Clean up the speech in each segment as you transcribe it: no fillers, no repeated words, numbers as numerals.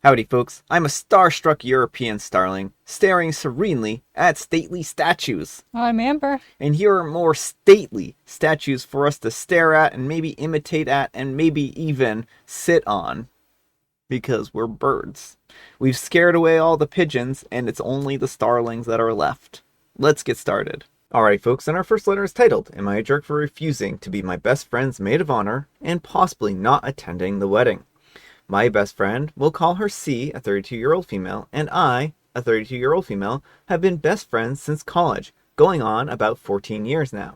Howdy folks, I'm a starstruck European starling, staring serenely at stately statues. I'm Amber. And here are more stately statues for us to stare at and maybe imitate at and maybe even sit on. Because we're birds. We've scared away all the pigeons and it's only the starlings that are left. Let's get started. Alright folks, and our first letter is titled, Am I a Jerk for Refusing to be my best friend's maid of honor and possibly not attending the wedding? My best friend, we'll call her C, a 32-year-old female, and I, a 32-year-old female, have been best friends since college, going on about 14 years now.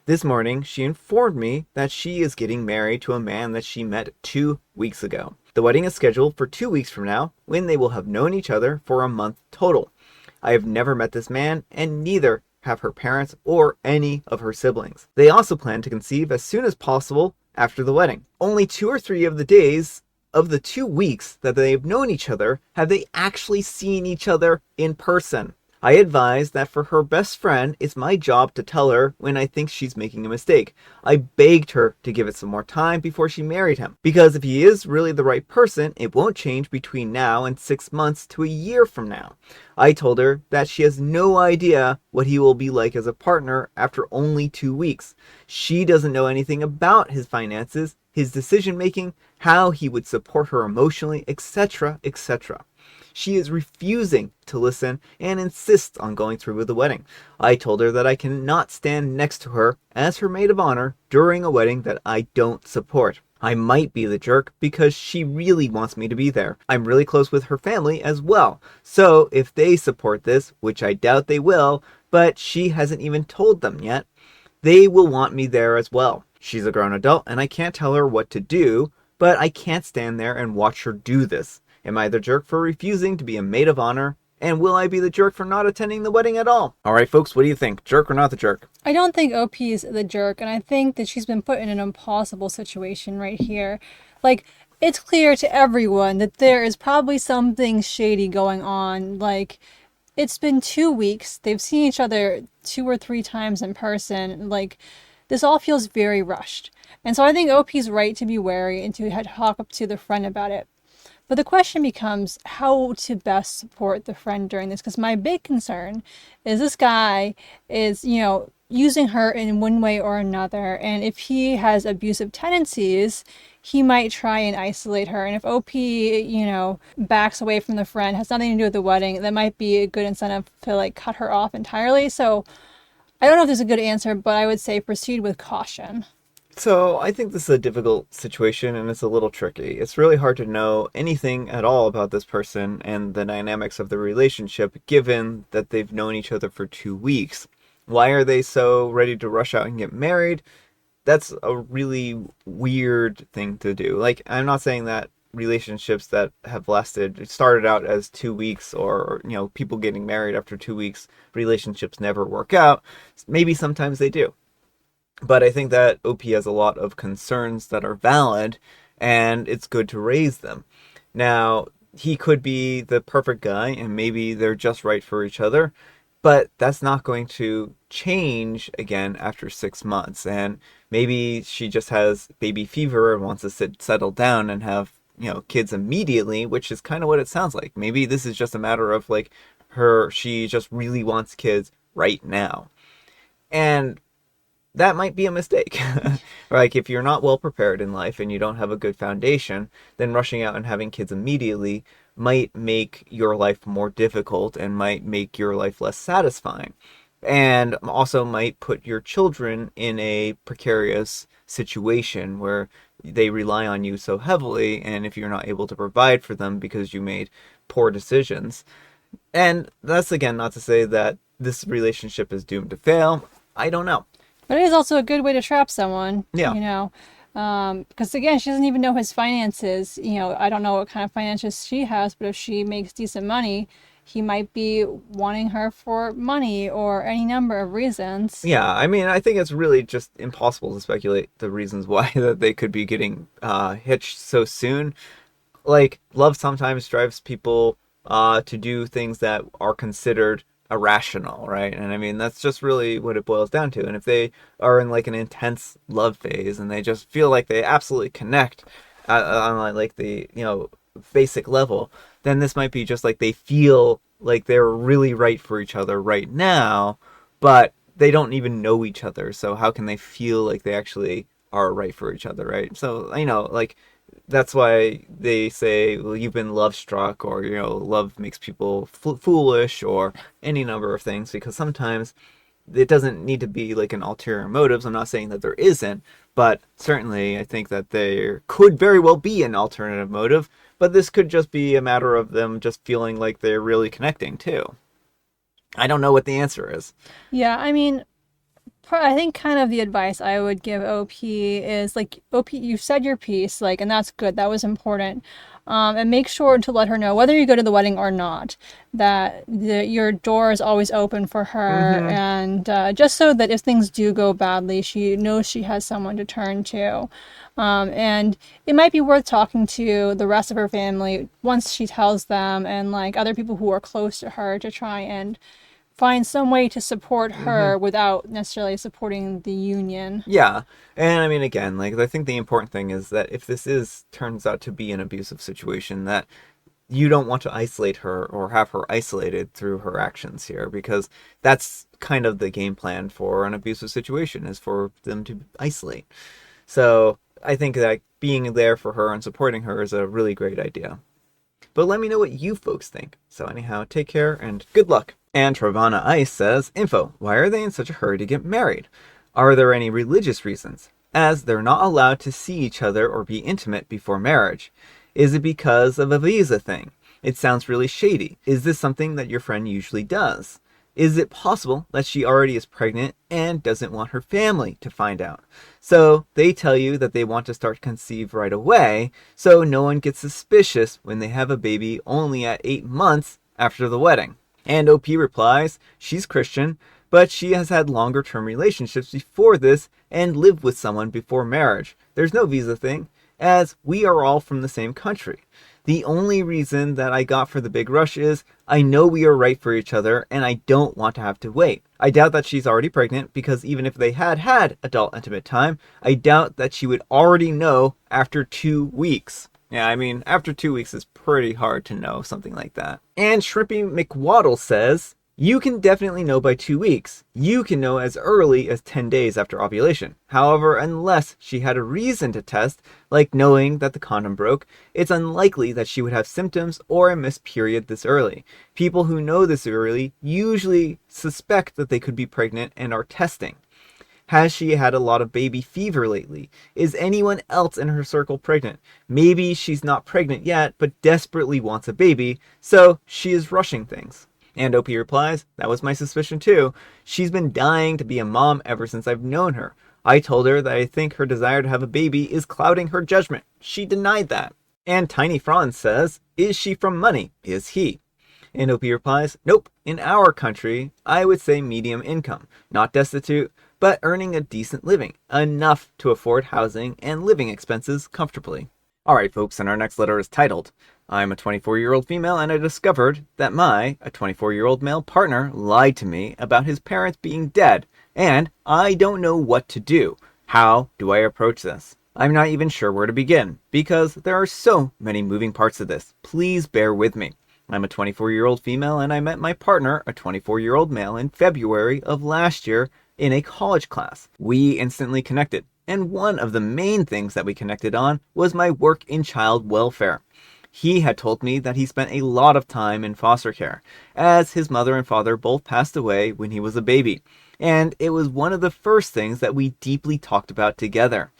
This morning, she informed me that she is getting married to a man that she met 2 weeks ago. The wedding is scheduled for 2 weeks from now, when they will have known each other for a month total. I have never met this man, and neither have her parents or any of her siblings. They also plan to conceive as soon as possible after the wedding. Only 2 or 3 of the days of the 2 weeks that they have known each other have they actually seen each other in person. I advise that for her best friend, it's my job to tell her when I think she's making a mistake. I begged her to give it some more time before she married him, because if he is really the right person, it won't change between now and 6 months to a year from now. I told her that she has no idea what he will be like as a partner after only 2 weeks. She doesn't know anything about his finances, his decision making, how he would support her emotionally, etc., etc. She is refusing to listen and insists on going through with the wedding. I told her that I cannot stand next to her as her maid of honor during a wedding that I don't support. I might be the jerk because she really wants me to be there. I'm really close with her family as well. So if they support this, which I doubt they will, but she hasn't even told them yet, they will want me there as well. She's a grown adult and I can't tell her what to do, but I can't stand there and watch her do this. Am I the jerk for refusing to be a maid of honor? And will I be the jerk for not attending the wedding at all? Alright folks, what do you think? Jerk or not the jerk? I don't think OP is the jerk, and I think that she's been put in an impossible situation right here. Like, it's clear to everyone that there is probably something shady going on. Like, it's been 2 weeks. They've seen each other 2 or 3 times in person. Like, this all feels very rushed. And so I think OP's right to be wary and to talk up to the friend about it. But the question becomes how to best support the friend during this. Because my big concern is this guy is, using her in one way or another. And if he has abusive tendencies, he might try and isolate her. And if OP, backs away from the friend, has nothing to do with the wedding, that might be a good incentive to cut her off entirely. So I don't know if there's a good answer, but I would say proceed with caution. So I think this is a difficult situation and it's a little tricky. It's really hard to know anything at all about this person and the dynamics of the relationship given that they've known each other for 2 weeks. Why are they so ready to rush out and get married? That's a really weird thing to do. I'm not saying that relationships that have started out as 2 weeks or people getting married after 2 weeks, relationships never work out. Maybe sometimes they do. But I think that OP has a lot of concerns that are valid, and it's good to raise them. Now, he could be the perfect guy, and maybe they're just right for each other, but that's not going to change again after 6 months. And maybe she just has baby fever and wants to settle down and have, kids immediately, which is kind of what it sounds like. Maybe this is just a matter of she just really wants kids right now. And that might be a mistake. If you're not well prepared in life and you don't have a good foundation, then rushing out and having kids immediately might make your life more difficult and might make your life less satisfying. And also might put your children in a precarious situation where they rely on you so heavily, and if you're not able to provide for them because you made poor decisions. And that's again not to say that this relationship is doomed to fail. I don't know. But it is also a good way to trap someone, Yeah. because again, she doesn't even know his finances. I don't know what kind of finances she has, but if she makes decent money, he might be wanting her for money or any number of reasons. Yeah, I think it's really just impossible to speculate the reasons why that they could be getting hitched so soon. Love sometimes drives people to do things that are considered irrational, right? And that's just really what it boils down to. And if they are in an intense love phase and they just feel like they absolutely connect on the basic level, then this might be just like they feel like they're really right for each other right now, but they don't even know each other. So how can they feel like they actually are right for each other, right? So, like that's why they say, well, you've been love struck, or love makes people foolish, or any number of things, because sometimes it doesn't need to be like an ulterior motives. I'm not saying that there isn't, but certainly I think that there could very well be an alternative motive, but this could just be a matter of them just feeling like they're really connecting too. I don't know what the answer is. Yeah, I mean, I think kind of the advice I would give OP is like, OP, you said your piece, like, and that's good. That was important. And make sure to let her know, whether you go to the wedding or not, that your door is always open for her. Mm-hmm. And just so that if things do go badly, she knows she has someone to turn to. And it might be worth talking to the rest of her family once she tells them, and like other people who are close to her, to try and find some way to support Mm-hmm. her without necessarily supporting the union. Yeah. And I mean, again, like, I think the important thing is that if this turns out to be an abusive situation, that you don't want to isolate her or have her isolated through her actions here, because that's kind of the game plan for an abusive situation, is for them to isolate. So I think that being there for her and supporting her is a really great idea. But let me know what you folks think. So anyhow, take care and good luck. And Travana Ice says, info, why are they in such a hurry to get married? Are there any religious reasons? As they're not allowed to see each other or be intimate before marriage. Is it because of a visa thing? It sounds really shady. Is this something that your friend usually does? Is it possible that she already is pregnant and doesn't want her family to find out? So they tell you that they want to start conceive right away, so no one gets suspicious when they have a baby only at 8 months after the wedding. And OP replies, she's Christian, but she has had longer term relationships before this and lived with someone before marriage. There's no visa thing, as we are all from the same country. The only reason that I got for the big rush is I know we are right for each other and I don't want to have to wait. I doubt that she's already pregnant, because even if they had adult intimate time, I doubt that she would already know after 2 weeks. Yeah, I mean, after 2 weeks is pretty hard to know something like that. And Shrimpy McWaddle says, you can definitely know by 2 weeks. You can know as early as 10 days after ovulation. However, unless she had a reason to test, like knowing that the condom broke, it's unlikely that she would have symptoms or a missed period this early. People who know this early usually suspect that they could be pregnant and are testing. Has she had a lot of baby fever lately? Is anyone else in her circle pregnant? Maybe she's not pregnant yet, but desperately wants a baby, so she is rushing things. And OP replies, that was my suspicion too. She's been dying to be a mom ever since I've known her. I told her that I think her desire to have a baby is clouding her judgment. She denied that. And Tiny Franz says, is she from money? Is he? And OP replies, nope, in our country, I would say medium income. Not destitute, but earning a decent living. Enough to afford housing and living expenses comfortably. Alright folks, and our next letter is titled, I'm a 24-year-old female and I discovered that a 24-year-old male partner lied to me about his parents being dead, and I don't know what to do. How do I approach this? I'm not even sure where to begin, because there are so many moving parts of this. Please bear with me. I'm a 24-year-old female and I met my partner, a 24-year-old male, in February of last year in a college class. We instantly connected, and one of the main things that we connected on was my work in child welfare. He had told me that he spent a lot of time in foster care, as his mother and father both passed away when he was a baby, and it was one of the first things that we deeply talked about together.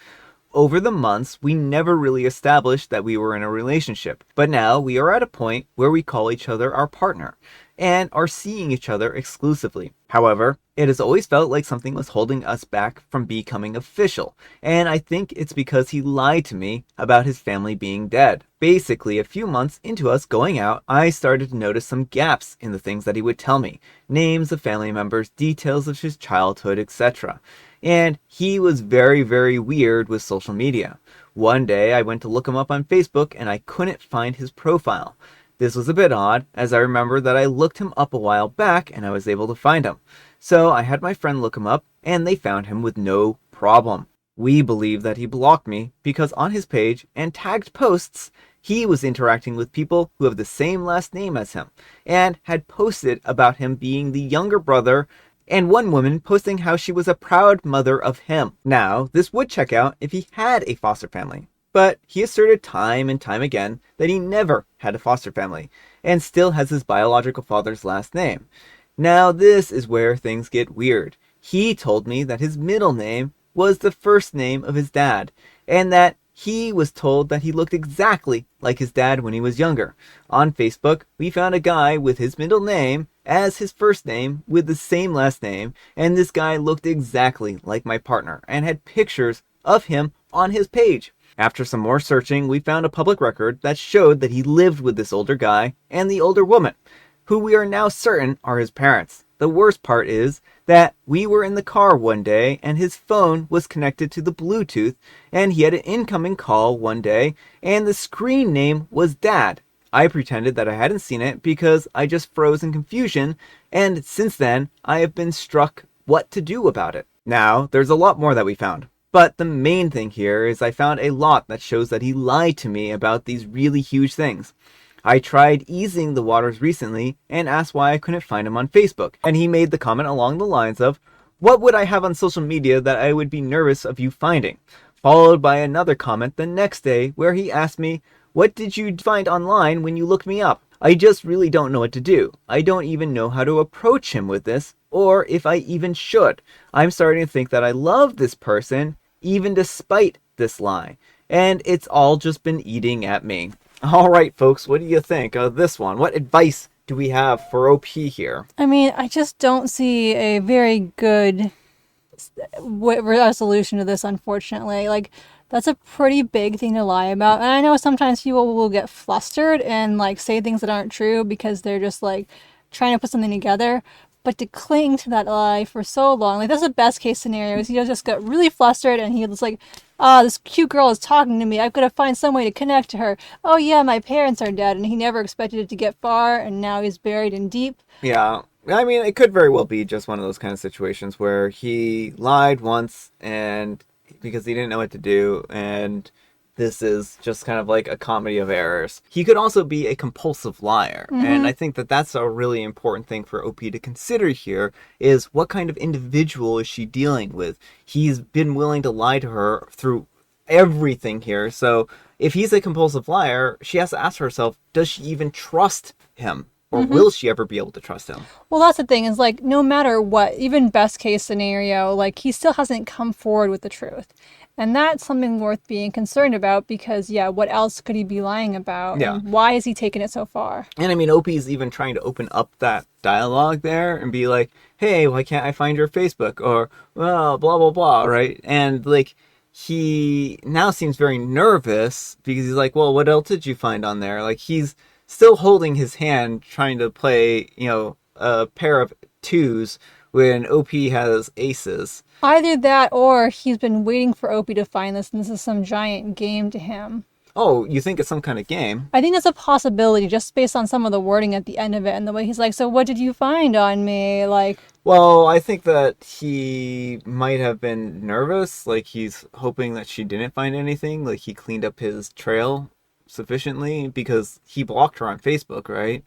Over the months, we never really established that we were in a relationship, but now we are at a point where we call each other our partner, and are seeing each other exclusively. However, it has always felt like something was holding us back from becoming official, and I think it's because he lied to me about his family being dead. Basically, a few months into us going out, I started to notice some gaps in the things that he would tell me. Names of family members, details of his childhood, etc. And he was very, very weird with social media. One day I went to look him up on Facebook and I couldn't find his profile. This was a bit odd, as I remember that I looked him up a while back and I was able to find him. So I had my friend look him up and they found him with no problem. We believe that he blocked me because on his page and tagged posts, he was interacting with people who have the same last name as him, and had posted about him being the younger brother, and one woman posting how she was a proud mother of him. Now, this would check out if he had a foster family, but he asserted time and time again that he never had a foster family, and still has his biological father's last name. Now, this is where things get weird. He told me that his middle name was the first name of his dad, and that he was told that he looked exactly like his dad when he was younger. On Facebook, we found a guy with his middle name as his first name with the same last name, and this guy looked exactly like my partner and had pictures of him on his page. After some more searching, we found a public record that showed that he lived with this older guy and the older woman, who we are now certain are his parents. The worst part is that we were in the car one day and his phone was connected to the Bluetooth, and he had an incoming call one day and the screen name was Dad. I pretended that I hadn't seen it because I just froze in confusion, and since then I have been struck what to do about it. Now, there's a lot more that we found. But the main thing here is I found a lot that shows that he lied to me about these really huge things. I tried easing the waters recently and asked why I couldn't find him on Facebook, and he made the comment along the lines of, "What would I have on social media that I would be nervous of you finding?" Followed by another comment the next day where he asked me, "What did you find online when you looked me up?" I just really don't know what to do. I don't even know how to approach him with this, or if I even should. I'm starting to think that I love this person, even despite this lie. And it's all just been eating at me. Alright folks, what do you think of this one? What advice do we have for OP here? I mean, I just don't see a very good resolution to this, unfortunately. Like, that's a pretty big thing to lie about. And I know sometimes people will get flustered and, like, say things that aren't true because they're just, like, trying to put something together. But to cling to that lie for so long, like, that's the best case scenario, is he just got really flustered and he was like, this cute girl is talking to me. I've got to find some way to connect to her. Oh yeah, my parents are dead. And he never expected it to get far, and now he's buried in deep. Yeah, I mean, it could very well be just one of those kind of situations where he lied once and because he didn't know what to do, and this is just kind of like a comedy of errors. He could also be a compulsive liar, and I think that that's a really important thing for OP to consider here, is what kind of individual is she dealing with? He's been willing to lie to her through everything here, so if he's a compulsive liar, she has to ask herself, does she even trust him? Or will she ever be able to trust him? Well, that's the thing, is like, no matter what, even best case scenario, like, he still hasn't come forward with the truth. And that's something worth being concerned about because, yeah, what else could he be lying about? Yeah. And why is he taking it so far? And I mean, OP's even trying to open up that dialogue there and be like, hey, why can't I find your Facebook? Or, well, blah, blah, blah, right? And, like, he now seems very nervous because he's like, well, what else did you find on there? Like, he's still holding his hand trying to play, a pair of twos when OP has aces. Either that or he's been waiting for Opie to find this and this is some giant game to him. Oh, you think it's some kind of game? I think that's a possibility just based on some of the wording at the end of it and the way he's like, so what did you find on me? Like, well, I think that he might have been nervous. Like, he's hoping that she didn't find anything. Like, he cleaned up his trail sufficiently because he blocked her on Facebook, right?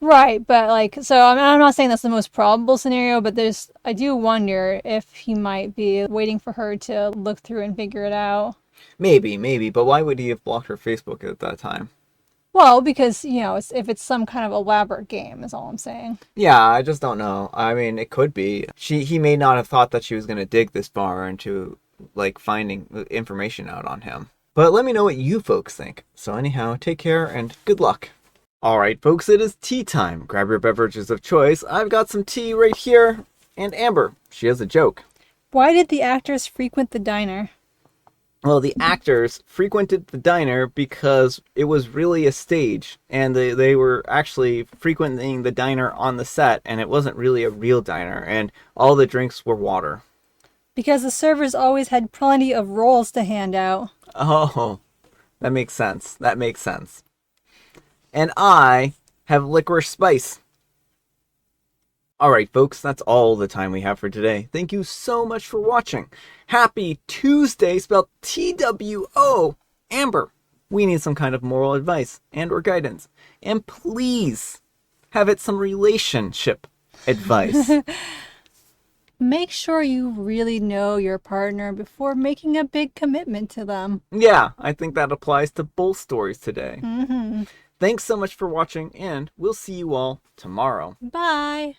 right, but like, so I'm not saying that's the most probable scenario, but I do wonder if he might be waiting for her to look through and figure it out. Maybe, but why would he have blocked her Facebook at that time? Well, because, if it's some kind of elaborate game is all I'm saying. Yeah, I just don't know. I mean, it could be. He may not have thought that she was going to dig this far into, like, finding information out on him. But let me know what you folks think. So anyhow, take care and good luck. Alright folks, it is tea time. Grab your beverages of choice. I've got some tea right here. And Amber, she has a joke. Why did the actors frequent the diner? Well, the actors frequented the diner because it was really a stage. And they were actually frequenting the diner on the set. And it wasn't really a real diner. And all the drinks were water. Because the servers always had plenty of rolls to hand out. Oh, that makes sense. And I have licorice spice. Alright folks, that's all the time we have for today. Thank you so much for watching. Happy Tuesday, spelled T-W-O. Amber, We need some kind of moral advice and or guidance. And please have it some relationship advice. Make sure you really know your partner before making a big commitment to them. Yeah, I think that applies to both stories today. Mm-hmm. Thanks so much for watching, and we'll see you all tomorrow. Bye.